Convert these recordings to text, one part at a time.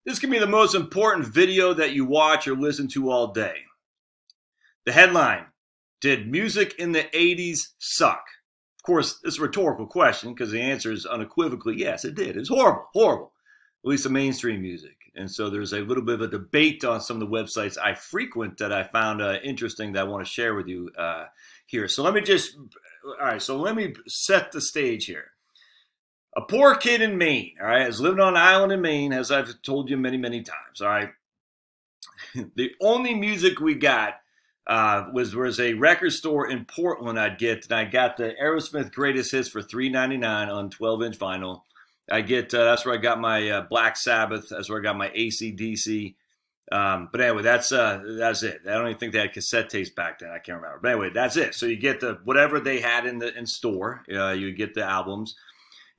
This can be the most important video that you watch or listen to all day. The headline, did music in the 80s suck? Of course, it's a rhetorical question because the answer is unequivocally yes, it did. It's horrible, horrible. At least the mainstream music. And so there's a little bit of a debate on some of the websites I frequent that I found interesting that I want to share with you here. So let me set the stage here. A poor kid in Maine, all right, is living on an island in Maine, as I've told you many, many times, all right. The only music we got was a record store in Portland I'd get, and I got the Aerosmith Greatest Hits for $3.99 on 12-inch vinyl. I get that's where I got my Black Sabbath. That's where I got my AC/DC. But anyway, that's it. I don't even think they had cassette tapes back then. I can't remember. But anyway, that's it. So you get the whatever they had in store. You get the albums.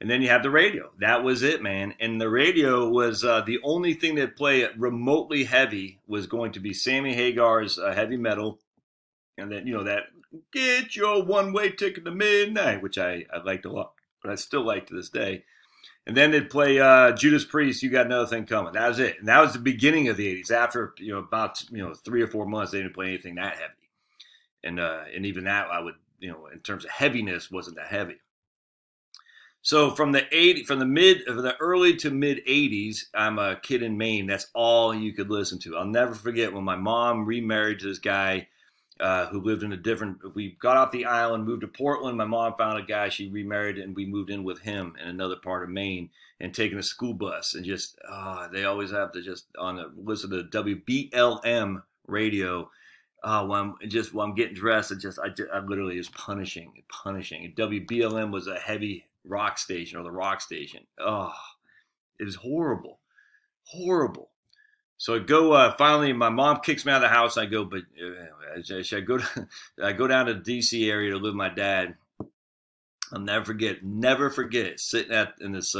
And then you have the radio. That was it, man. And the radio was the only thing that played remotely heavy was going to be Sammy Hagar's heavy metal. And then, that get your one-way ticket to midnight, which I liked a lot. But I still like to this day. And then they'd play Judas Priest, You Got Another Thing Coming. That was it. And that was the beginning of the 80s. After, about 3 or 4 months, they didn't play anything that heavy. And even that, I would, in terms of heaviness, wasn't that heavy. So from the early to mid 80s, I'm a kid in Maine. That's all you could listen to. I'll never forget when my mom remarried to this guy who lived in we got off the island, moved to Portland. My mom found a guy she remarried, and we moved in with him in another part of Maine and taking a school bus. And just, they always have to just listen to WBLM radio. When I'm getting dressed, I literally is punishing. And WBLM was a heavy rock station, or the rock station. Oh, it was horrible. So I go, finally, my mom kicks me out of the house. I go, but should I go down to the DC area to live with my dad. I'll never forget sitting in this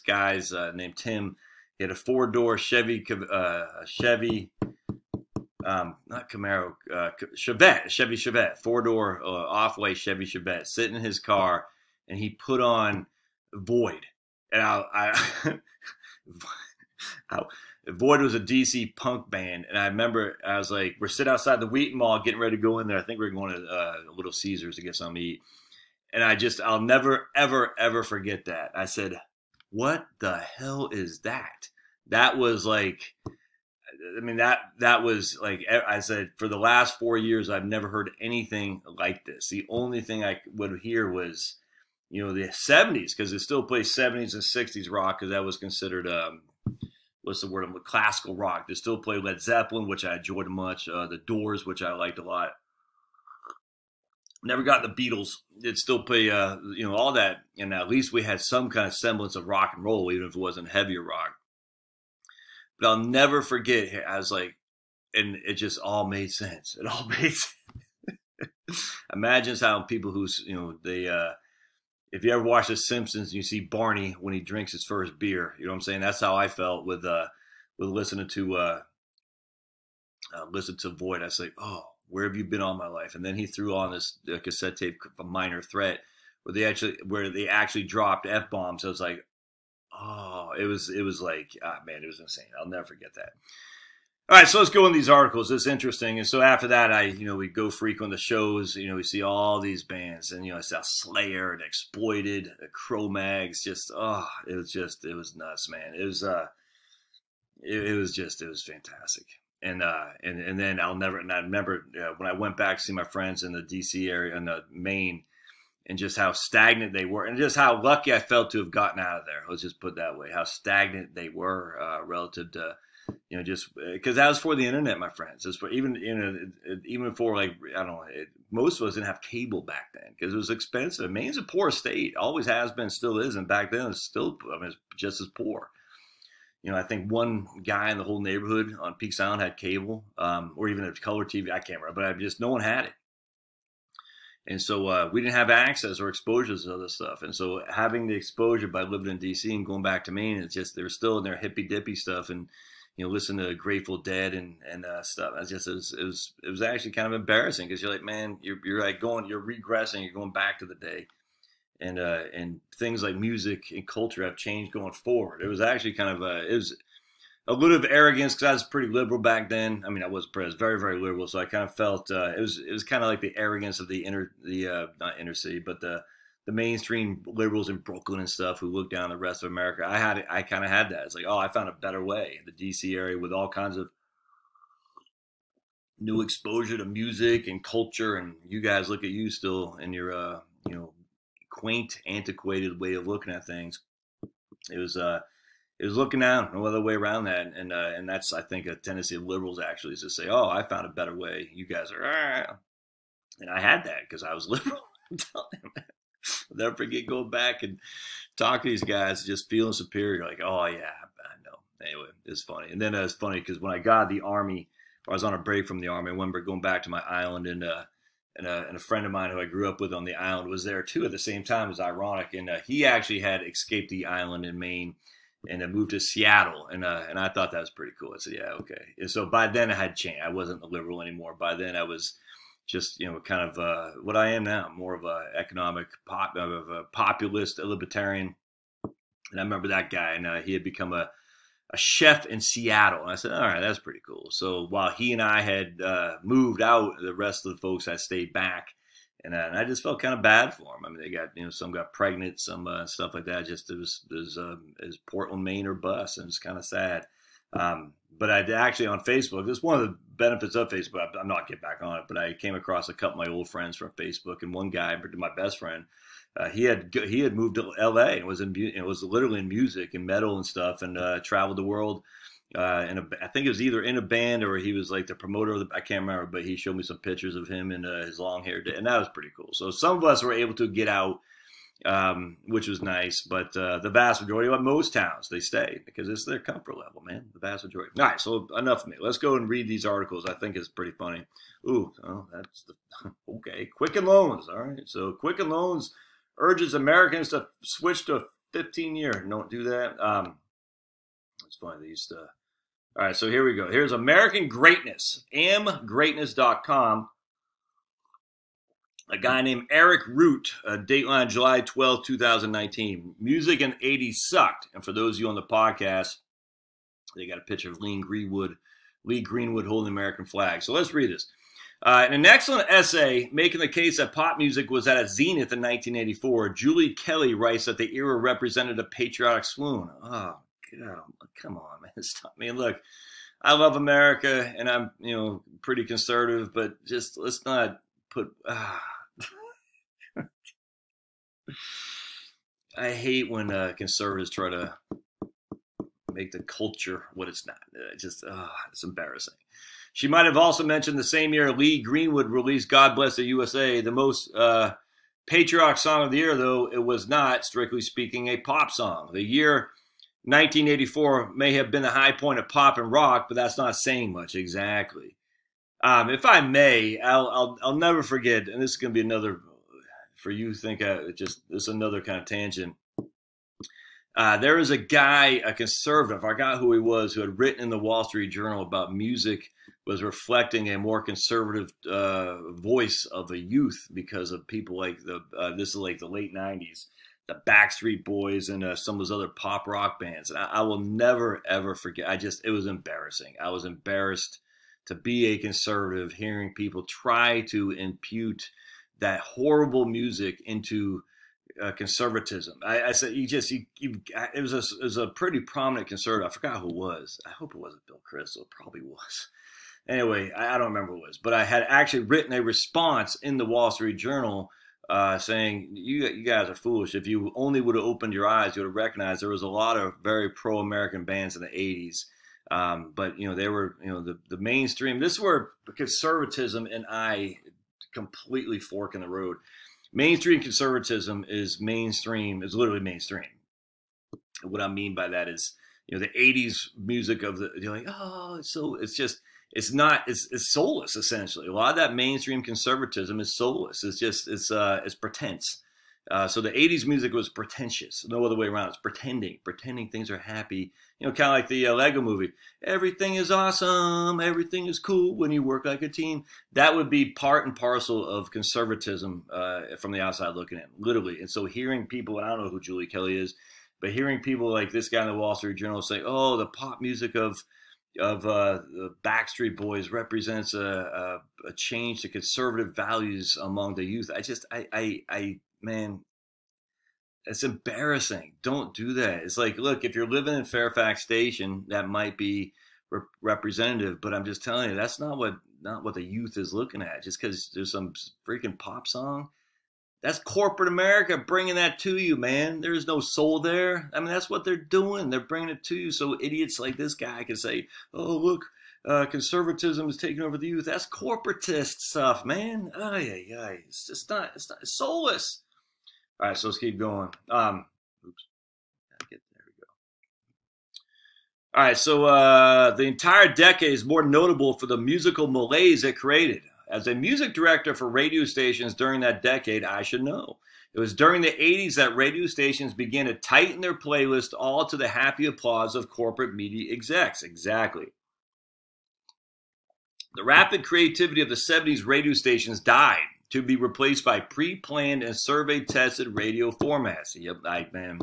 guy's named Tim. He had a 4-door Chevy, not Camaro, Chevy Chevette, 4-door off-white Chevy Chevette, sitting in his car. And he put on Void. And Void was a DC punk band. And I remember I was like, we're sitting outside the Wheaton Mall getting ready to go in there. I think we're going to Little Caesars to get something to eat. And I'll never, ever, ever forget that. I said, what the hell is that? That was like, that was like, I said, for the last 4 years, I've never heard anything like this. The only thing I would hear was, the 70s, because it still plays 70s and 60s rock, because that was considered, classical rock. They still play Led Zeppelin, which I enjoyed much, the Doors, which I liked a lot. Never got the Beatles. It'd still play, all that, and at least we had some kind of semblance of rock and roll, even if it wasn't heavier rock. But I'll never forget, I was like, and it just all made sense. It all made sense. Imagine how people who's, if you ever watch The Simpsons, you see Barney when he drinks his first beer. You know what I'm saying? That's how I felt with listening to Void. I was like, oh, where have you been all my life? And then he threw on this cassette tape, A Minor Threat, where they actually dropped F-bombs. I was like, oh, it was like, man, it was insane. I'll never forget that. All right, so let's go in these articles. It's interesting. And so after that, we go frequent the shows. We see all these bands, and I saw Slayer and Exploited, Cro-Mags. It was nuts, man. It was fantastic. And then I remember when I went back to see my friends in the DC area in the Maine, and just how stagnant they were, and just how lucky I felt to have gotten out of there. Let's just put it that way. How stagnant they were relative to. Just because that was for the internet, my friends. It's for even before, like, I don't know, most of us didn't have cable back then because it was expensive. Maine's a poor state, always has been, still is, and back then it's still, it's just as poor. I think one guy in the whole neighborhood on Peak Island had cable, or even a color TV. I can't remember, but no one had it, and so we didn't have access or exposures to other stuff. And so having the exposure by living in DC and going back to Maine, it's just they were still in their hippy dippy stuff and. Listen to Grateful Dead and stuff. It was actually kind of embarrassing because you're like, man, you're regressing, you're going back to the day, and things like music and culture have changed going forward. It was actually kind of a little of arrogance because I was pretty liberal back then. I mean, I was very, very liberal, so I kind of felt it was kind of like the arrogance of not inner city, but the mainstream liberals in Brooklyn and stuff who looked down the rest of America. I kind of had that. It's like, oh, I found a better way. The DC area with all kinds of new exposure to music and culture, and you guys look at you still in your quaint, antiquated way of looking at things. It was looking down, no other way around that, and that's, I think, a tendency of liberals actually is to say, oh, I found a better way. You guys are, and I had that because I was liberal. I'm telling you, man. I'll never forget going back and talk to these guys, just feeling superior, like, oh yeah, I know. Anyway, it's funny, and then it's funny because when I got the Army, I was on a break from the Army. I remember going back to my island, and a friend of mine who I grew up with on the island was there too at the same time. It was ironic, and he actually had escaped the island in Maine and moved to Seattle, and I thought that was pretty cool. I said, yeah, okay. And so by then I had changed. I wasn't a liberal anymore. By then I was just kind of what I am now, more of a economic populist, a libertarian. And I remember that guy, and he had become a chef in Seattle. And I said, all right, that's pretty cool. So while he and I had moved out, the rest of the folks had stayed back. And I just felt kind of bad for them. I mean, they got, some got pregnant, some stuff like that. Just it was Portland, Maine or bust. And it's kind of sad. But I actually on Facebook, this is one of the benefits of Facebook. I'm not getting back on it, but I came across a couple of my old friends from Facebook, and one guy, my best friend, he had moved to LA and was literally in music and metal and stuff, and traveled the world. I think it was either in a band or he was like the promoter of I can't remember, but he showed me some pictures of him and his long hair, and that was pretty cool. So some of us were able to get out, which was nice, but the vast majority of most towns, they stay because it's their comfort level, man. The vast majority. All right, so enough of me. Let's go and read these articles. I think it's pretty funny. That's okay. Quicken Loans. All right, so Quicken Loans urges Americans to switch to a 15-year. Don't do that. It's funny. They used to. All right, so here we go. Here's American Greatness, amgreatness.com. A guy named Eric Root, Dateline July 12, 2019. Music in the 80s sucked. And for those of you on the podcast, they got a picture of Lee Greenwood holding the American flag. So let's read this. In an excellent essay making the case that pop music was at its zenith in 1984, Julie Kelly writes that the era represented a patriotic swoon. Oh, God, come on, man. Stop. I mean, look, I love America, and I'm, pretty conservative, but just let's not put... I hate when conservatives try to make the culture what it's not. It's embarrassing. She might have also mentioned the same year Lee Greenwood released God Bless the USA, the most patriotic song of the year, though it was not, strictly speaking, a pop song. The year 1984 may have been the high point of pop and rock, but that's not saying much exactly. If I may, I'll never forget, and this is going to be another, for you think this is another kind of tangent. There was a guy, a conservative, I forgot who he was, who had written in the Wall Street Journal about music was reflecting a more conservative voice of the youth because of people like this is like the late 90s, the Backstreet Boys and some of those other pop rock bands. And I will never, ever forget. It was embarrassing. I was embarrassed to be a conservative, hearing people try to impute that horrible music into conservatism. I said, it was a pretty prominent conservative. I forgot who it was. I hope it wasn't Bill Kristol. It probably was. Anyway, I don't remember who it was, but I had actually written a response in the Wall Street Journal saying, you guys are foolish. If you only would have opened your eyes, you would have recognized there was a lot of very pro-American bands in the 80s. But, they were, the mainstream. This is where conservatism and I completely fork in the road. Mainstream conservatism is literally mainstream. What I mean by that is, the 80s music of you're like, oh, it's soulless, essentially. A lot of that mainstream conservatism is soulless. It's pretense. So the 80s music was pretentious. No other way around. It's pretending things are happy. Kind of like the Lego movie. Everything is awesome. Everything is cool when you work like a team. That would be part and parcel of conservatism from the outside looking in, literally. And so hearing people, and I don't know who Julie Kelly is, But hearing people like this guy in the Wall Street Journal say, "Oh, the pop music of the Backstreet Boys represents a change to conservative values among the youth," man, it's embarrassing. Don't do that. It's like, look, if you're living in Fairfax Station, that might be representative, but I'm just telling you, that's not what the youth is looking at. Just because there's some freaking pop song, that's corporate America bringing that to you, man. There's no soul there. I mean, that's what they're doing. They're bringing it to you. So idiots like this guy can say, "Oh, look, conservatism is taking over the youth." That's corporatist stuff, man. It's just not. It's soulless. All right, so let's keep going. Oops. There we go. All right, so the entire decade is more notable for the musical malaise it created. As a music director for radio stations during that decade, I should know. It was during the 80s that radio stations began to tighten their playlist, all to the happy applause of corporate media execs. Exactly. The rapid creativity of the 70s radio stations died to be replaced by pre-planned and survey-tested radio formats. Yep, man.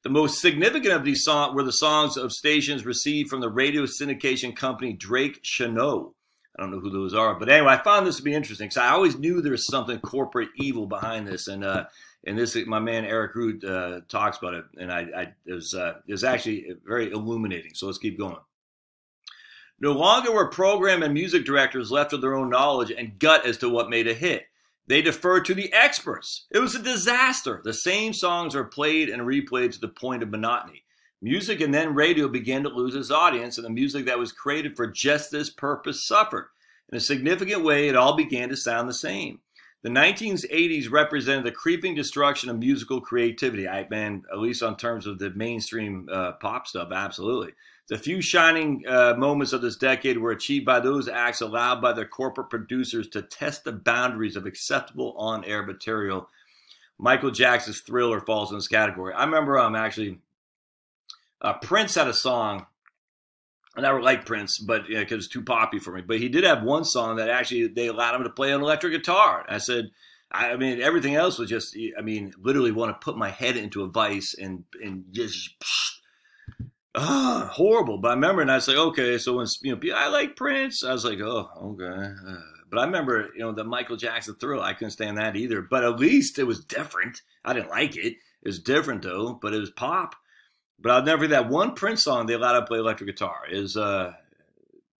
The most significant of these songs were the songs of stations received from the radio syndication company Drake Chanot. I don't know who those are, but anyway, I found this to be interesting because I always knew there was something corporate evil behind this, and this, my man Eric Root talks about it, and it was actually very illuminating. So let's keep going. No longer were program and music directors left with their own knowledge and gut as to what made a hit. They deferred to the experts. It was a disaster. The same songs are played and replayed to the point of monotony. Music and then radio began to lose its audience, and the music that was created for just this purpose suffered. In a significant way, it all began to sound the same. The 1980s represented the creeping destruction of musical creativity. At least on terms of the mainstream pop stuff, absolutely. The few shining moments of this decade were achieved by those acts allowed by their corporate producers to test the boundaries of acceptable on-air material. Michael Jackson's Thriller falls in this category. I remember Prince had a song, and I never liked Prince, but because it's too poppy for me. But he did have one song that actually they allowed him to play an electric guitar. I said, everything else was just, literally want to put my head into a vice and just horrible. But I remember, and I was like, okay, so when I like Prince, I was like, oh, okay. But I remember, the Michael Jackson Thriller, I couldn't stand that either. But at least it was different. I didn't like it. It was different though, but it was pop. But I'll never forget that one Prince song they allowed to play electric guitar. That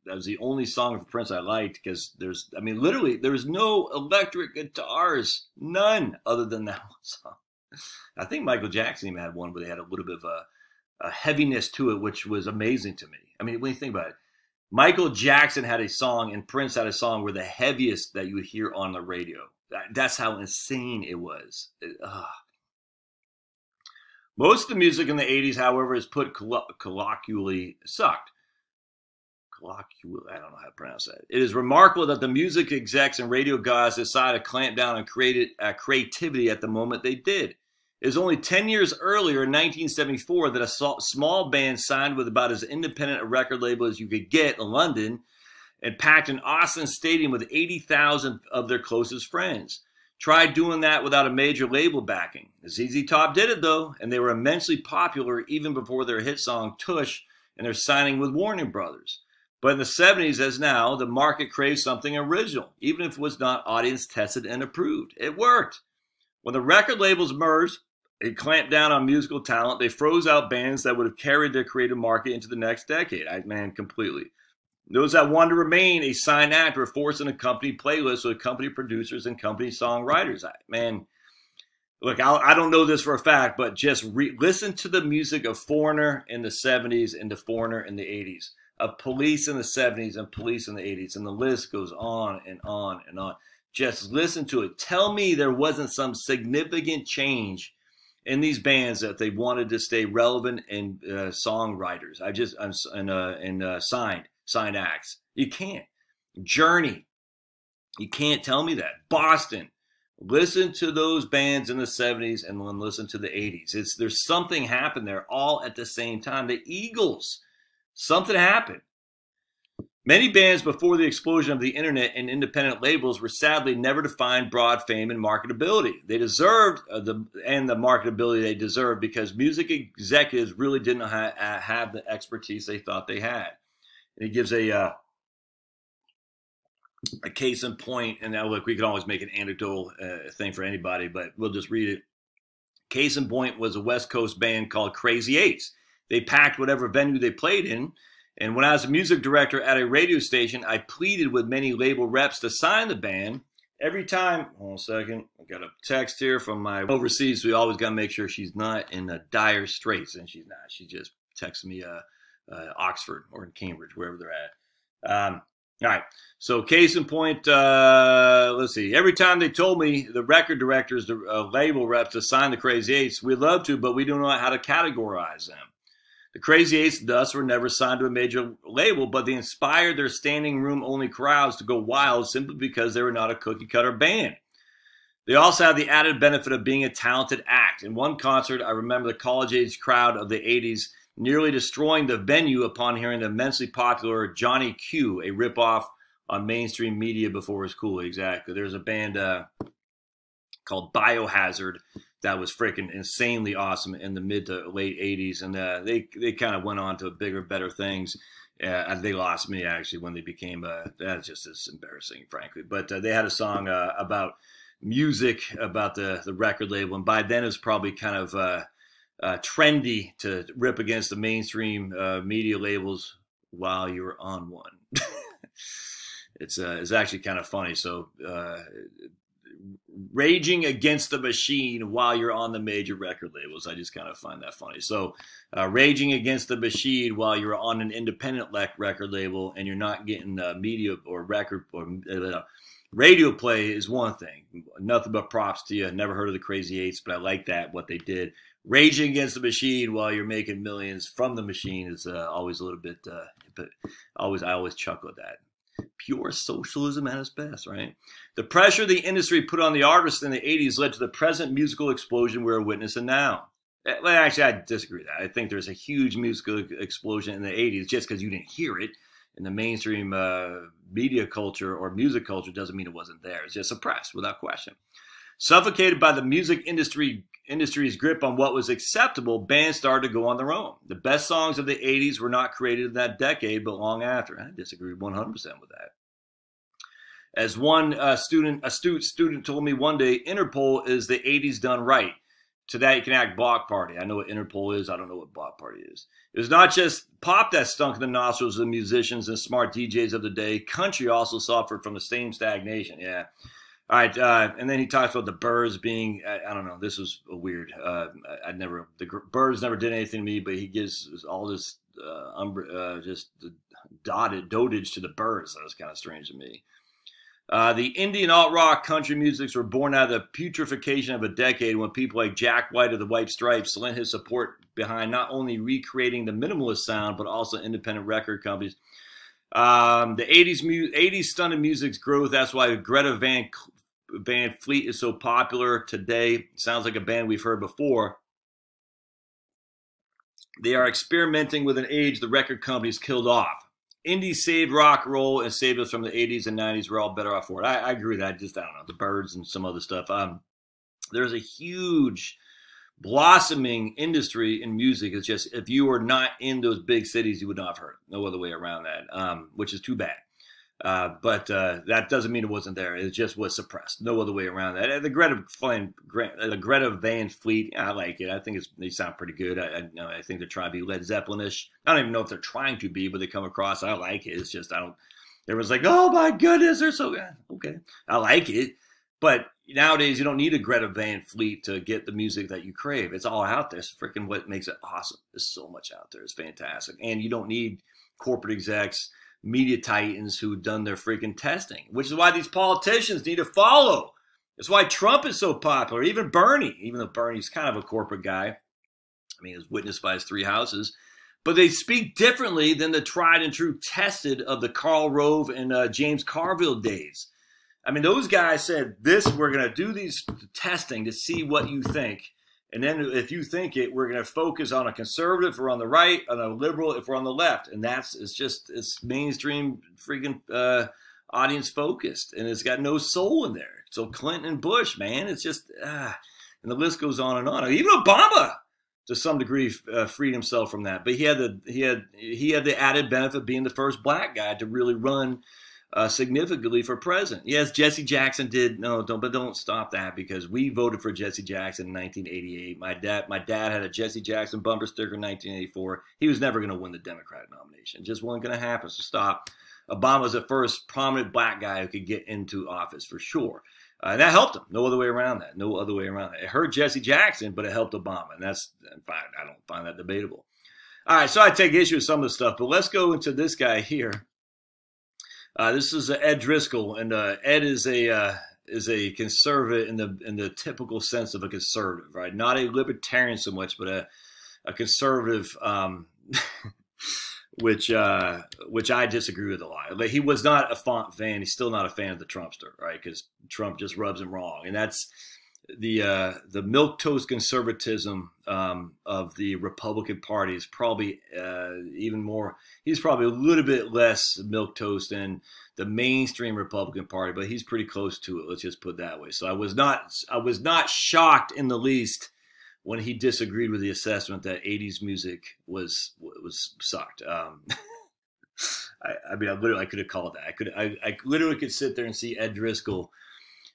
was the only song from Prince I liked because literally there was no electric guitars, none other than that one song. I think Michael Jackson even had one where they had a little bit of a heaviness to it, which was amazing to me. When you think about it, Michael Jackson had a song and Prince had a song where the heaviest that you would hear on the radio. That's how insane it was. Most of the music in the 80s, however, is put colloquially sucked. I don't know how to pronounce that. It is remarkable that the music execs and radio guys decided to clamp down on creativity at the moment they did. It was only 10 years earlier, in 1974, that a small band signed with about as independent a record label as you could get in London and packed an Austin stadium with 80,000 of their closest friends. Tried doing that without a major label backing. ZZ Top did it though, and they were immensely popular even before their hit song Tush and their signing with Warner Brothers. But in the 70s, as now, the market craved something original, even if it was not audience tested and approved. It worked. When the record labels merged, they clamped down on musical talent. They froze out bands that would have carried their creative market into the next decade. Completely. Those that wanted to remain a signed act were forced in a company playlist with company producers and company songwriters. Look, I don't know this for a fact, but just listen to the music of Foreigner in the 70s and the Foreigner in the 80s, of Police in the 70s and Police in the 80s, and the list goes on and on and on. Just listen to it. Tell me there wasn't some significant change in these bands that they wanted to stay relevant and songwriters. Signed acts. You can't. Journey. You can't tell me that. Boston. Listen to those bands in the 70s and then listen to the 80s. There's something happened there all at the same time. The Eagles. Something happened. Many bands before the explosion of the internet and independent labels were sadly never to find broad fame and marketability. They deserved the marketability they deserved because music executives really didn't have the expertise they thought they had. And he gives a case in point, and now look, we can always make an anecdotal thing for anybody, but we'll just read it. Case in point was a West Coast band called Crazy Eights. They packed whatever venue they played in. And when I was a music director at a radio station, I pleaded with many label reps to sign the band. Every time, hold on a second, I got a text here from my overseas, so we always got to make sure she's not in dire straits, and she's not. She just texted me Oxford or in Cambridge, wherever they're at. All right, so case in point, let's see. Every time they told me, the record directors, the label reps, to sign the Crazy Eights, we'd love to, but we don't know how to categorize them. The Crazy Eights thus were never signed to a major label, but they inspired their standing room only crowds to go wild simply because they were not a cookie cutter band. They also had the added benefit of being a talented act. In one concert, I remember the college age crowd of the 80s nearly destroying the venue upon hearing the immensely popular Johnny Q, a ripoff on mainstream media before it was cool. Exactly. There's a band called Biohazard that was freaking insanely awesome in the mid to late 80s. And they kind of went on to bigger, better things. They lost me, actually, when they became, that's just as embarrassing, frankly. But they had a song about music, about the record label. And by then it was probably kind of trendy to rip against the mainstream media labels while you were on one. It's actually kind of funny. So raging against the machine while you're on the major record labels. I just kind of find that funny. So raging against the machine while you're on an independent record label and you're not getting media or record or radio play is one thing. Nothing but props to you. Never heard of the Crazy Eights, but I like that, what they did. Raging against the machine while you're making millions from the machine is always a little bit, but I always chuckle at that. Pure socialism at its best, right? The pressure the industry put on the artists in the 80s led to the present musical explosion we're witnessing now. Well, actually, I disagree with that. I think there's a huge musical explosion in the 80s. Just because you didn't hear it in the mainstream media culture or music culture doesn't mean it wasn't there. It's just suppressed without question. Suffocated by the music industry's grip on what was acceptable, bands started to go on their own. The best songs of the 80s were not created in that decade, but long after. I disagree 100% with that. As one astute student told me one day, Interpol is the 80s done right. To that, you can act Block Party. I know what Interpol is. I don't know what Block Party is. It was not just pop that stunk in the nostrils of the musicians and smart DJs of the day. Country also suffered from the same stagnation. Yeah. All right, and then he talks about the Byrds being, I don't know, this was weird. The Byrds never did anything to me, but he gives all this just dotage to the Byrds. That was kind of strange to me. The indie and alt-rock country musics were born out of the putrefaction of a decade when people like Jack White of the White Stripes lent his support behind not only recreating the minimalist sound, but also independent record companies. The 80s stunted music's growth. That's why Greta Van Fleet is so popular today. Sounds like a band we've heard before. They are experimenting with an age the record companies killed off. Indie saved rock and roll and saved us from the 80s and 90s. We're all better off for it. I agree with that. I don't know, the Byrds and some other stuff. There's a huge blossoming industry in music. It's just, if you were not in those big cities, you would not have heard it. No other way around that, which is too bad. But that doesn't mean it wasn't there. It just was suppressed. No other way around that. The Greta Van Fleet, I like it. I think they sound pretty good. I think they're trying to be Led Zeppelin-ish. I don't even know if they're trying to be, but they come across. I like it. It's just everyone's like, oh my goodness, they're so good. Okay, I like it. But nowadays, you don't need a Greta Van Fleet to get the music that you crave. It's all out there. It's freaking what makes it awesome. There's so much out there. It's fantastic. And you don't need corporate execs, media titans who've done their freaking testing, which is why these politicians need to follow. That's why Trump is so popular. Even Bernie, even though Bernie's kind of a corporate guy. I mean, he's witnessed by his 3 houses. But they speak differently than the tried and true tested of the Karl Rove and James Carville days. I mean, those guys said, we're going to do these testing to see what you think. And then if you think it, we're going to focus on a conservative if we're on the right, on a liberal if we're on the left. And it's mainstream freaking audience focused. And it's got no soul in there. So Clinton and Bush, man, it's just, and the list goes on and on. Even Obama, to some degree, freed himself from that. But he had the added benefit of being the first black guy to really run significantly for president. Yes, Jesse Jackson did. No, don't stop that, because we voted for Jesse Jackson in 1988. My dad had a Jesse Jackson bumper sticker in 1984. He was never going to win the Democratic nomination. Just wasn't going to happen. So stop. Obama was the first prominent black guy who could get into office for sure. And that helped him. No other way around that. No other way around that. It hurt Jesse Jackson, but it helped Obama. And that's fine. I don't find that debatable. All right, so I take issue with some of the stuff, but let's go into this guy here. This is Ed Driscoll, and Ed is a conservative in the typical sense of a conservative, right? Not a libertarian so much, but a conservative, which I disagree with a lot. Like, he was not a fan. He's still not a fan of the Trumpster, right? Because Trump just rubs him wrong, and that's the milquetoast conservatism of the Republican Party is probably even more. He's probably a little bit less milquetoast than the mainstream Republican Party, but he's pretty close to it. Let's just put it that way. So I was not shocked in the least when he disagreed with the assessment that 80s music was sucked. I could have called that. I literally could sit there and see Ed Driscoll,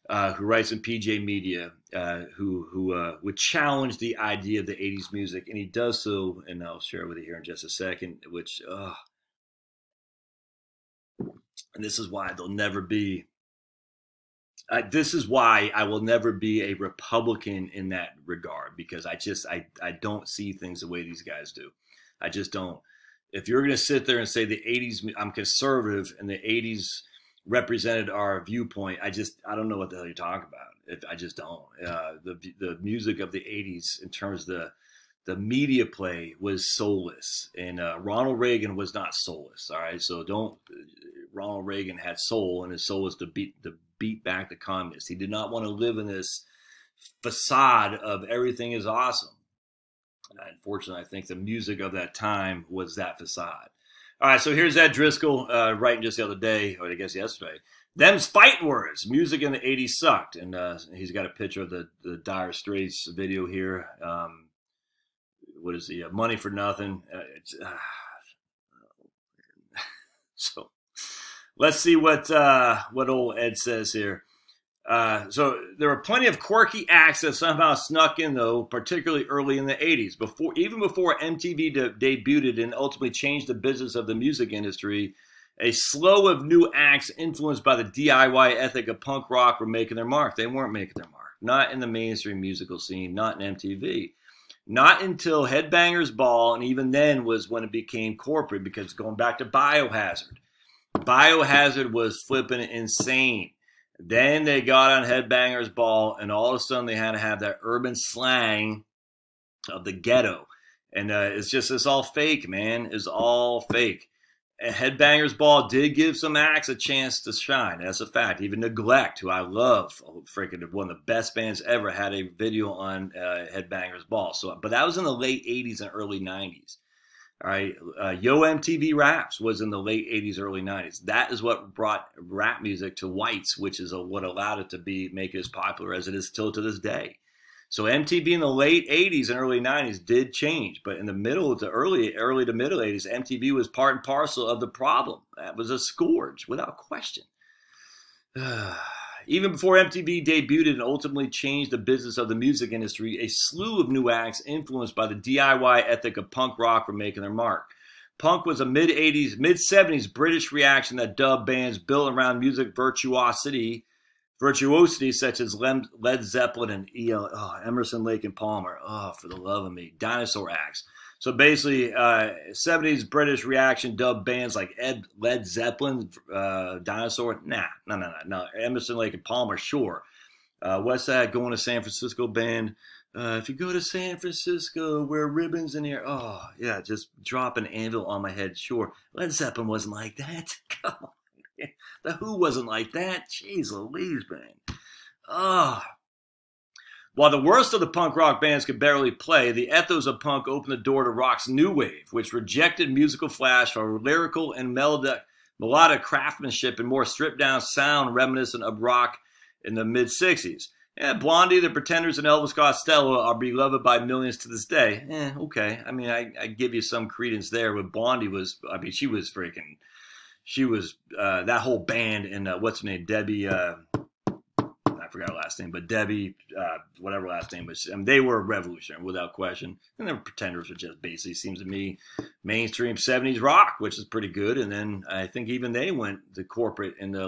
who writes in PJ Media, who would challenge the idea of the 80s music, and he does so, and I'll share with you here in just a second, which, and this is why they'll never be, this is why I will never be a Republican in that regard, because I don't see things the way these guys do. I just don't. If you're going to sit there and say the 80s, I'm conservative, and the 80s represented our viewpoint, I don't know what the hell you're talking about. I just don't. The music of the 80s, in terms of the media play, was soulless, and Ronald Reagan was not soulless. All right, so Ronald Reagan had soul, and his soul was to beat back the communists. He did not want to live in this facade of everything is awesome. Unfortunately, I think the music of that time was that facade. All right, so here's Ed Driscoll writing just the other day, or I guess yesterday. Them's fighting words. Music in the 80s sucked. And he's got a picture of the Dire Straits video here. What is he? Money for Nothing. So let's see what old Ed says here. So there were plenty of quirky acts that somehow snuck in, though, particularly early in the 80s. Even before MTV debuted and ultimately changed the business of the music industry, a slew of new acts influenced by the DIY ethic of punk rock were making their mark. They weren't making their mark. Not in the mainstream musical scene, not in MTV. Not until Headbangers Ball, and even then was when it became corporate, because going back to Biohazard. Biohazard was flipping insane. Then they got on Headbangers Ball, and all of a sudden they had to have that urban slang of the ghetto. And it's all fake, man. It's all fake. And Headbangers Ball did give some acts a chance to shine. That's a fact. Even Neglect, who I love, freaking one of the best bands ever, had a video on Headbangers Ball. But that was in the late 80s and early 90s. All right, Yo MTV Raps was in the late 80s, early 90s. That is what brought rap music to whites, which is what allowed it to make it as popular as it is still to this day. So MTV in the late 80s and early 90s did change, but in the middle to early to middle 80s, MTV was part and parcel of the problem. That was a scourge, without question. Even before MTV debuted and ultimately changed the business of the music industry, a slew of new acts influenced by the DIY ethic of punk rock were making their mark. Punk was a mid-70s British reaction that dubbed bands built around music virtuosity such as Led Zeppelin and Emerson, Lake and Palmer. Oh, for the love of me. Dinosaur acts. So basically, 70s British reaction dubbed bands like Led Zeppelin, Dinosaur. No. Emerson, Lake and Palmer, sure. What's that? Going to San Francisco band. If you go to San Francisco, wear ribbons in here. Oh, yeah, just drop an anvil on my head. Sure. Led Zeppelin wasn't like that. Come on. The Who wasn't like that. Jeez Louise, man. While the worst of the punk rock bands could barely play, the ethos of punk opened the door to rock's new wave, which rejected musical flash for lyrical and melodic craftsmanship and more stripped-down sound reminiscent of rock in the mid-'60s. Yeah, Blondie, the Pretenders, and Elvis Costello are beloved by millions to this day. Okay. I mean, I give you some credence there, but Blondie was, I mean, she was that whole band and what's her name, Debbie, I forgot her last name, but Debbie, whatever last name was, I mean, they were revolutionary without question. And the Pretenders were just basically, seems to me, mainstream 70s rock, which is pretty good. And then I think even they went to corporate in the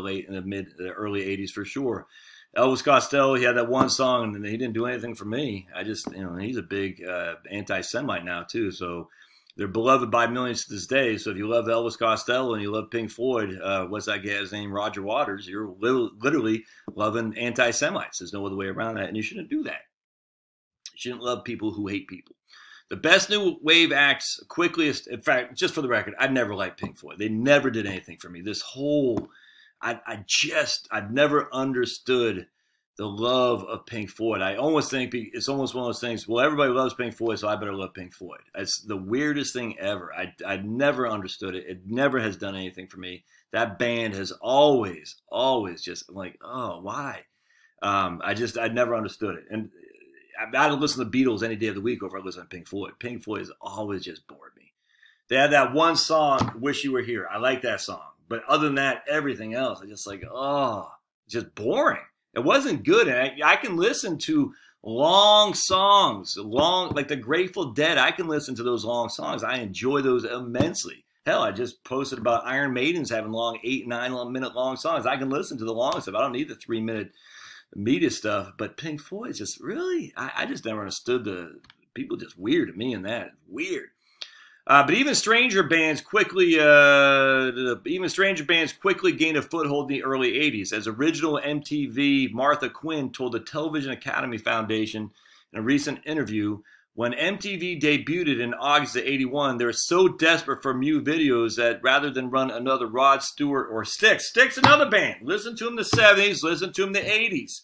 early 80s for sure. Elvis Costello, he had that one song, and he didn't do anything for me. He's a big anti-Semite now too. So they're beloved by millions to this day. So if you love Elvis Costello and you love Pink Floyd, what's that guy's name? Roger Waters. You're literally loving anti-Semites. There's no other way around that, and you shouldn't do that. You shouldn't love people who hate people. The best new wave acts quickliest. In fact, just for the record, I never liked Pink Floyd. They never did anything for me. I've never understood the love of Pink Floyd. I almost think it's almost one of those things, well, everybody loves Pink Floyd, so I better love Pink Floyd. It's the weirdest thing ever. I never understood it. It never has done anything for me. That band has always just like, oh, why? I never understood it. And I'd listen to the Beatles any day of the week over listening to Pink Floyd. Pink Floyd has always just bored me. They had that one song, Wish You Were Here. I like that song. But other than that, everything else, I just like, just boring. It wasn't good. And I can listen to long songs, like the Grateful Dead. I can listen to those long songs. I enjoy those immensely. Hell, I just posted about Iron Maidens having long 8-9 minute long songs. I can listen to the long stuff. I don't need the 3-minute media stuff. But Pink Floyd just really, I just never understood the people. Just weird to me in that. Weird. But even stranger bands quickly gained a foothold in the early 80s. As original MTV Martha Quinn told the Television Academy Foundation in a recent interview, when MTV debuted in August of 81, they were so desperate for new videos that rather than run another Rod Stewart or Styx, another band, listen to them in the 70s, listen to them in the 80s.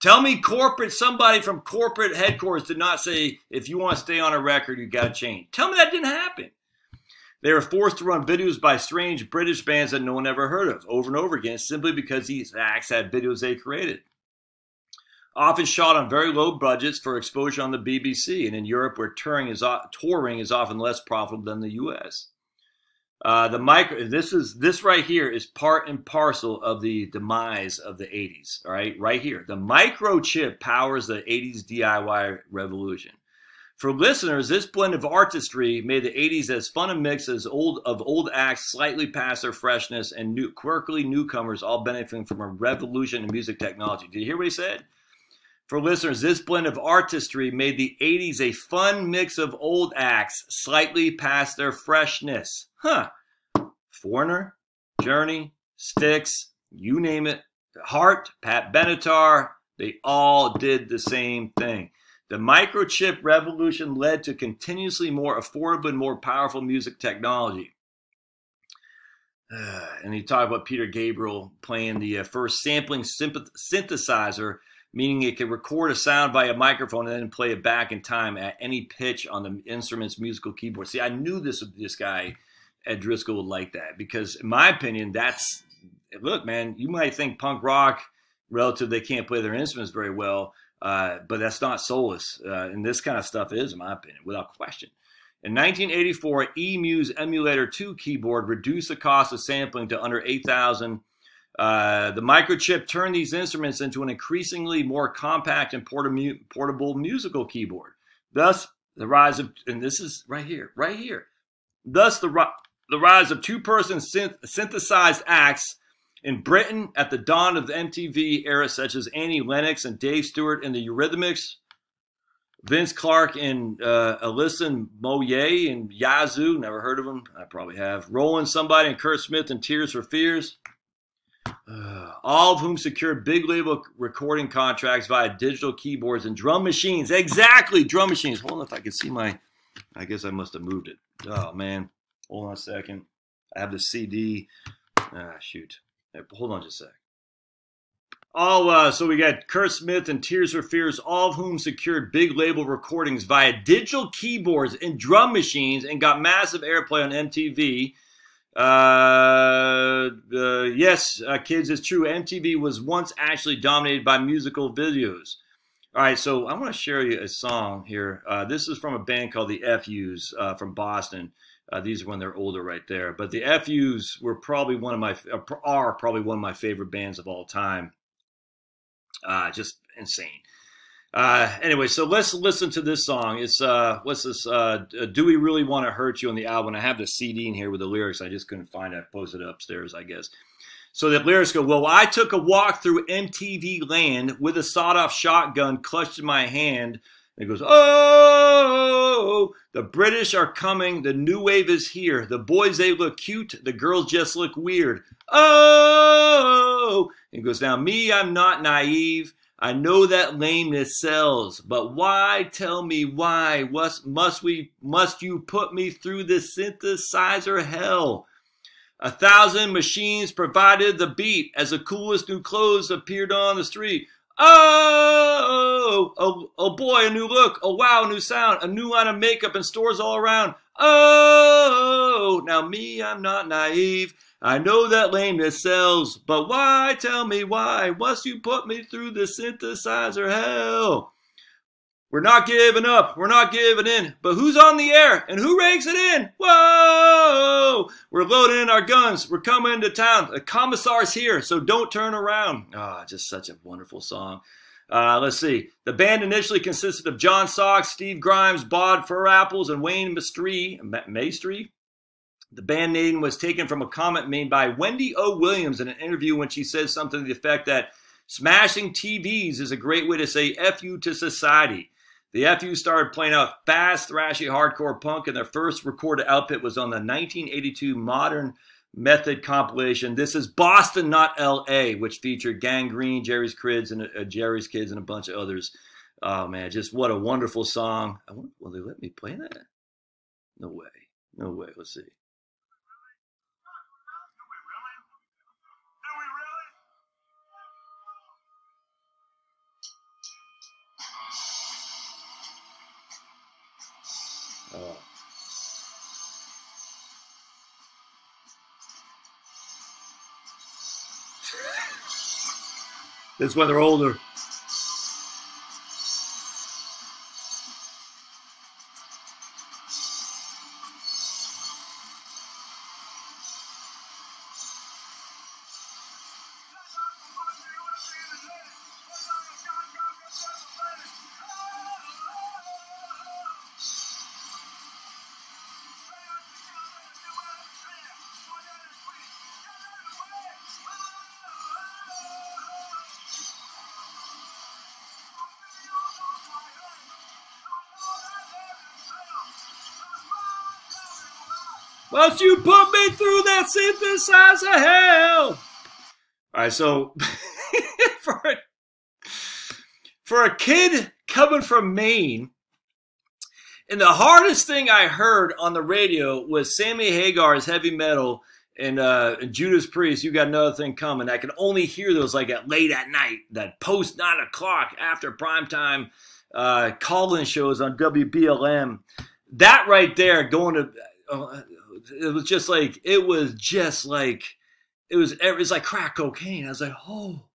Tell me somebody from corporate headquarters did not say, if you want to stay on a record, you got to change. Tell me that didn't happen. They were forced to run videos by strange British bands that no one ever heard of over and over again, simply because these acts had videos they created. Often shot on very low budgets for exposure on the BBC, and in Europe where touring is often less profitable than the U.S. This right here is part and parcel of the demise of the 80s. All right here. The microchip powers the 80s DIY revolution. For listeners, this blend of artistry made the 80s as fun a mix as old acts slightly past their freshness and quirky newcomers all benefiting from a revolution in music technology. Did you hear what he said? For listeners, this blend of artistry made the 80s a fun mix of old acts slightly past their freshness. Foreigner, Journey, Styx, you name it, Heart, Pat Benatar, they all did the same thing. The microchip revolution led to continuously more affordable and more powerful music technology. And he talked about Peter Gabriel playing the first sampling synthesizer, meaning it could record a sound via microphone and then play it back in time at any pitch on the instrument's musical keyboard. See, I knew this guy, Ed Driscoll, would like that because, in my opinion, look, man, you might think punk rock, relative, they can't play their instruments very well, but that's not soulless. And this kind of stuff is, in my opinion, without question. In 1984, eMuse Emulator 2 keyboard reduced the cost of sampling to under $8,000. The microchip turned these instruments into an increasingly more compact and portable musical keyboard. Thus, the rise of, and this is right here. Thus, the rise of two-person synthesized acts in Britain at the dawn of the MTV era, such as Annie Lennox and Dave Stewart and the Eurythmics, Vince Clarke and Alyssa Moyet and Yazoo, never heard of them, I probably have, Roland Somebody and Kurt Smith and Tears for Fears, all of whom secured big label recording contracts via digital keyboards and drum machines. Exactly, drum machines. Hold on, if I can see I guess I must have moved it. Oh, man. Hold on a second. I have the CD. Shoot. Hold on just a sec. So we got Kurt Smith and Tears for Fears, all of whom secured big label recordings via digital keyboards and drum machines and got massive airplay on MTV. Yes, kids, it's true. MTV was once actually dominated by musical videos. All right, so I want to share you a song here. This is from a band called the FUs from Boston. These are when they're older right there. But the FUs were probably are probably one of my favorite bands of all time. Just insane. Anyway, so let's listen to this song. It's what's this? Do We Really Want to Hurt You on the album? I have the CD in here with the lyrics. I just couldn't find it. I posted it upstairs, I guess. So the lyrics go, well, I took a walk through MTV land with a sawed-off shotgun clutched in my hand. And it goes, oh, the British are coming. The new wave is here. The boys, they look cute. The girls just look weird. Oh, and it goes, now me, I'm not naive. I know that lameness sells, but why? Tell me why? Must you put me through this synthesizer hell? 1,000 machines provided the beat as the coolest new clothes appeared on the street. Oh boy, a new look. Oh wow, a new sound. A new line of makeup in stores all around. Oh, now me, I'm not naive. I know that lameness sells, but why? Tell me why? Must you put me through the synthesizer hell? We're not giving up. We're not giving in. But who's on the air and who rakes it in? Whoa! We're loading our guns. We're coming to town. The commissar's here, so don't turn around. Ah, just such a wonderful song. Let's see. The band initially consisted of John Sox, Steve Grimes, Bod Furapples, and Wayne Maestri. The band name was taken from a comment made by Wendy O. Williams in an interview when she said something to the effect that smashing TVs is a great way to say F you to society. The FU started playing out fast, thrashy, hardcore punk, and their first recorded output was on the 1982 Modern Method compilation. This is Boston, Not L.A., which featured Gangrene, Jerry's Kids, and a bunch of others. Oh, man, just what a wonderful song. Will they let me play that? No way. No way. Let's see. Oh. That's when they're older. Must you put me through that synthesizer hell? All right, so for a kid coming from Maine, and the hardest thing I heard on the radio was Sammy Hagar's heavy metal and Judas Priest, You Got Another Thing Coming. I could only hear those like at late at night, that post 9 o'clock after primetime call-in shows on WBLM. That right there going to... it was like crack cocaine. I was like, oh.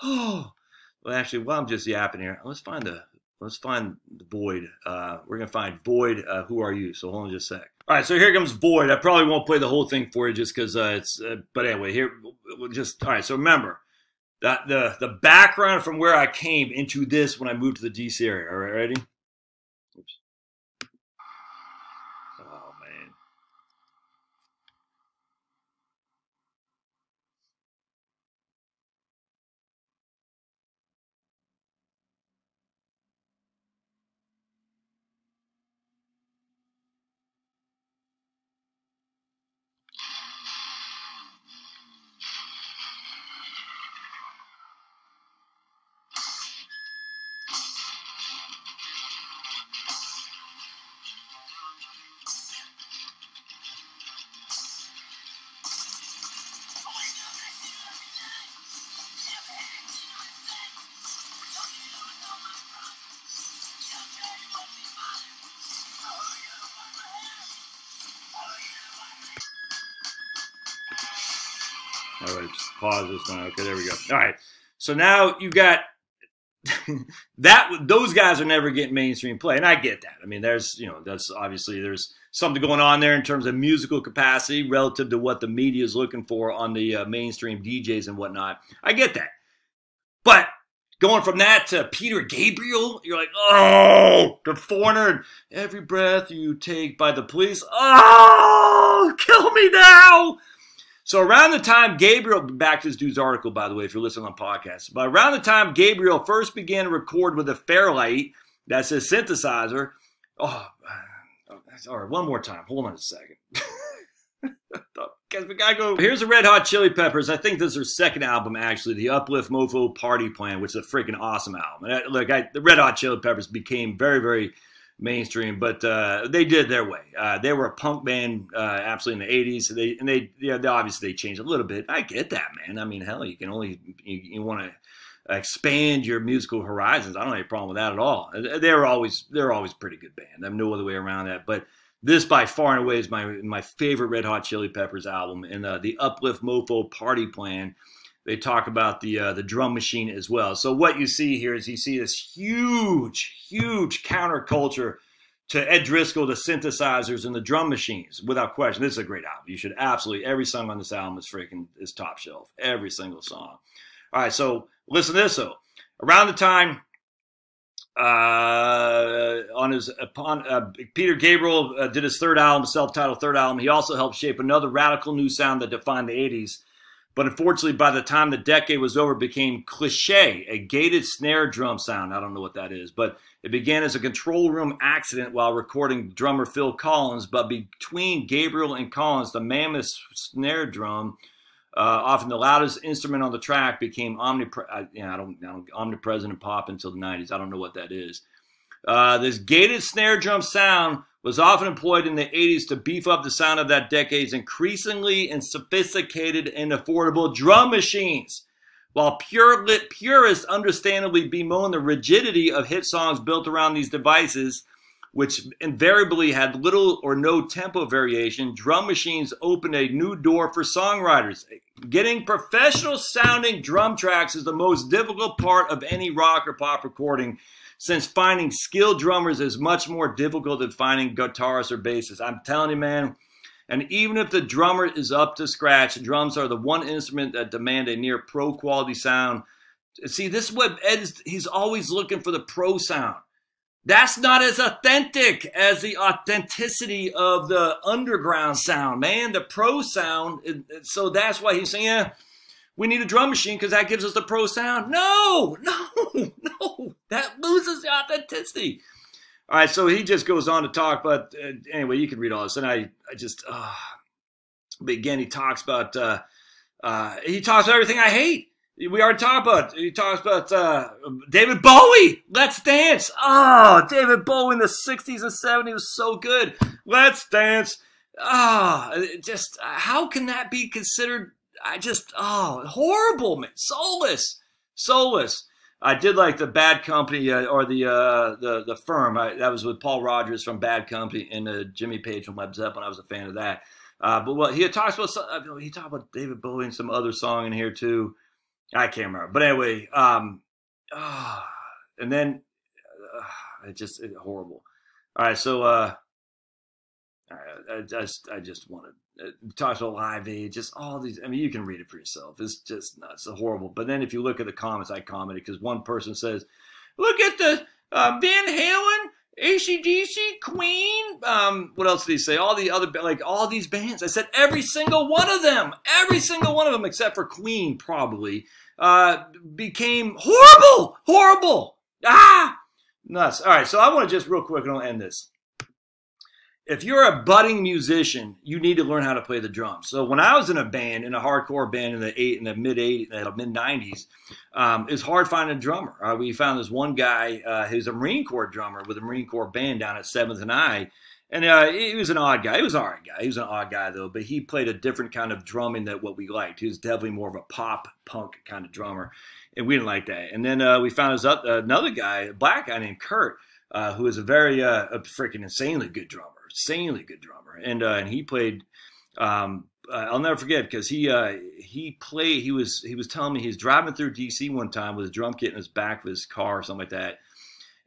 Well, actually, while I'm just yapping here, let's find the Void. We're gonna find Void. Who Are You? So hold on just a sec. All right, so here comes Void. I probably won't play the whole thing for you just because it's. But anyway, here we'll just. All right, so remember that the background from where I came into this when I moved to the DC area. All right, ready? Oops. Oh man. All right, pause this one. Okay, there we go. All right, so now you got those guys are never getting mainstream play, and I get that. I mean, there's that's obviously there's something going on there in terms of musical capacity relative to what the media is looking for on the mainstream DJs and whatnot. I get that, but going from that to Peter Gabriel, you're like, oh, the Foreigner, every breath you take by the Police. Oh, kill me now. So around the time Gabriel, back to this dude's article, by the way, if you're listening on podcasts, but around the time Gabriel first began to record with a Fairlight, that's his synthesizer. Oh, all right, one more time. Hold on a second. Because we gotta go. Here's the Red Hot Chili Peppers. I think this is their second album, actually, the Uplift Mofo Party Plan, which is a freaking awesome album. And the Red Hot Chili Peppers became very, very mainstream, but they did their way. They were a punk band, absolutely in the '80s. They obviously they changed a little bit. I get that, man. I mean, hell, you can only you want to expand your musical horizons. I don't have a problem with that at all. They're always a pretty good band. I have no other way around that. But this, by far and away, is my favorite Red Hot Chili Peppers album. And the Uplift Mofo Party Plan, they talk about the drum machine as well. So what you see here is you see this huge counterculture to Ed Driscoll, the synthesizers and the drum machines. Without question, this is a great album. You should absolutely, every song on this album is top shelf. Every single song. All right, so listen to this though. Around the time Peter Gabriel did his third album, self-titled third album, he also helped shape another radical new sound that defined the 80s. But unfortunately, by the time the decade was over, it became cliche, a gated snare drum sound. I don't know what that is, but it began as a control room accident while recording drummer Phil Collins. But between Gabriel and Collins, the mammoth snare drum, often the loudest instrument on the track, became omnipresent in pop until the 90s. I don't know what that is. This gated snare drum sound was often employed in the 80s to beef up the sound of that decade's increasingly and sophisticated and affordable drum machines. While purists understandably bemoan the rigidity of hit songs built around these devices, which invariably had little or no tempo variation, drum machines opened a new door for songwriters. Getting professional sounding drum tracks is the most difficult part of any rock or pop recording, since finding skilled drummers is much more difficult than finding guitarists or bassists. I'm telling you, man. And even if the drummer is up to scratch, drums are the one instrument that demand a near pro quality sound. See, this is what Ed is, he's always looking for the pro sound. That's not as authentic as the authenticity of the underground sound, man. The pro sound, so that's why he's saying, yeah, we need a drum machine because that gives us the pro sound. No. That loses the authenticity. All right, so he just goes on to talk about, anyway, you can read all this. And I just, but again, he talks about everything I hate. We already talked about, he talks about David Bowie, Let's Dance. Oh, David Bowie in the 60s and 70s was so good. Let's Dance. Just, how can that be considered? Horrible, man. Soulless. I did like the Bad Company or the Firm. That was with Paul Rodgers from Bad Company and Jimmy Page from Led Zeppelin. I was a fan of that. But what he talks about, he talked about David Bowie and some other song in here too. I can't remember. But anyway, and then it's horrible. All right, so I just wanted. It talks about Live Aid, just all these. I mean, you can read it for yourself. It's just nuts. It's horrible. But then if you look at the comments, I commented because one person says, "Look at the Van Halen, AC/DC, Queen." What else did he say? All the other, like all these bands. I said every single one of them, except for Queen, probably became horrible. Nuts. All right, so I want to just real quick, and I'll end this. If you're a budding musician, you need to learn how to play the drums. So when I was in a hardcore band in the mid 90s, it's hard finding a drummer. We found this one guy who's a Marine Corps drummer with a Marine Corps band down at 7th and I, and he was an odd guy. He was an all right guy. He was an odd guy though, but he played a different kind of drumming than what we liked. He was definitely more of a pop punk kind of drummer, and we didn't like that. And then we found another guy, a black guy named Kurt, who is a very freaking insanely good drummer, and he played I'll never forget because he played. He was telling me he's driving through DC one time with a drum kit in his back of his car or something like that,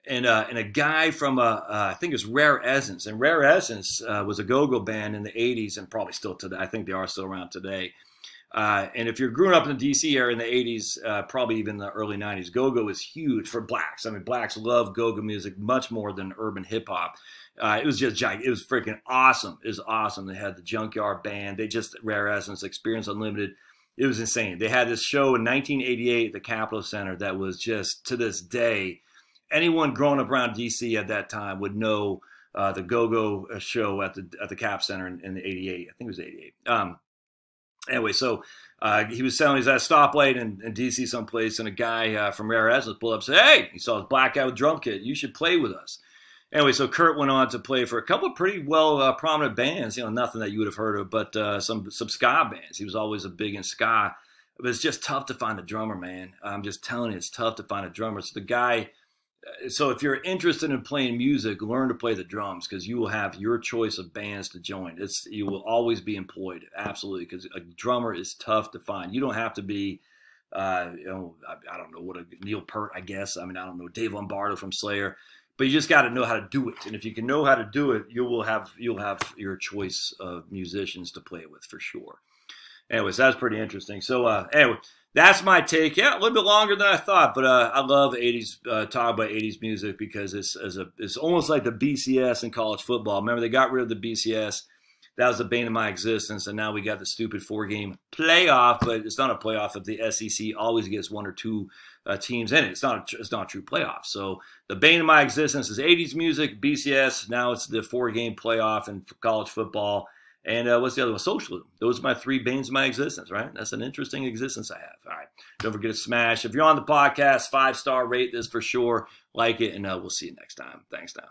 and a guy from I think it was Rare Essence, and Rare Essence was a go-go band in the '80s and probably still today. I think they are still around today. And if you're growing up in the DC area in the '80s, probably even the early '90s, go-go is huge for blacks. I mean, blacks love go-go music much more than urban hip hop. It was just giant. It was freaking awesome. It was awesome. They had the Junkyard Band. They just Rare Essence, Experience Unlimited. It was insane. They had this show in 1988 at the Capitol Center that was just, to this day, anyone growing up around DC at that time would know the Go-Go show at the Cap Center in the '88. I think it was '88. Anyway, so he was selling. He's at a stoplight in DC someplace, and a guy from Rare Essence pulled up and said, "Hey," he saw his black guy with drum kit. "You should play with us." Anyway, so Kurt went on to play for a couple of pretty well prominent bands. You know, nothing that you would have heard of, but some ska bands. He was always a big in ska. But it's just tough to find a drummer, man. I'm just telling you, it's tough to find a drummer. So the guy. So if you're interested in playing music, learn to play the drums because you will have your choice of bands to join. You will always be employed, absolutely, because a drummer is tough to find. You don't have to be, I don't know what a Neil Peart, I guess. I mean, I don't know, Dave Lombardo from Slayer, but you just got to know how to do it. And if you can know how to do it, you'll have your choice of musicians to play with for sure. Anyways, that's pretty interesting. So anyway. That's my take. Yeah, a little bit longer than I thought, but I love '80s talk about '80s music because it's almost like the BCS in college football. Remember, they got rid of the BCS. That was the bane of my existence, and now we got the stupid 4-game playoff. But it's not a playoff if the SEC always gets one or two teams in it. It's not a true playoff. So the bane of my existence is '80s music, BCS. Now it's the 4-game playoff in college football. And what's the other one? Socialism. Those are my 3 banes of my existence, right? That's an interesting existence I have. All right. Don't forget to smash. If you're on the podcast, 5-star, rate this for sure. Like it, and we'll see you next time. Thanks now.